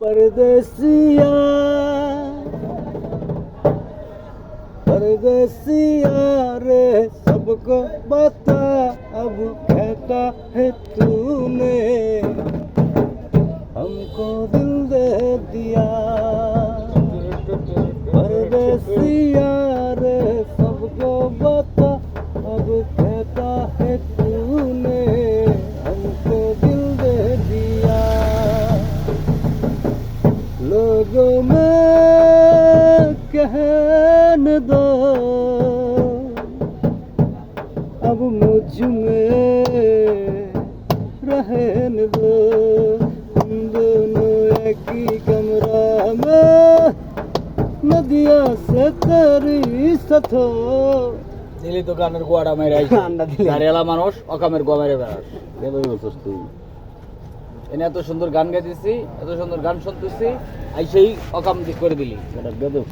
परदेसिया परदेसिया रे सबको बता अब कहता है तूने हमको दिल दे दिया। परदेसिया रे सबको बता अब कहता है तूने हमको दिल दे दिया। लोगों में कहने दो अब मुझ में रहने दो। हम दोनों एक ही कमरा में नदिया से तेरी सथो দিলি তো গানের গোয়াটা মেরে আইছে গাড়িওয়ালা মানুষ অকামের গোয়া মেরে বেড়াস কেবল বলছিস তুই এনে এত সুন্দর গান গাইতেছি এত সুন্দর গান শুনতেছি আইসেই অকাম করে দিলি এটা বেদব।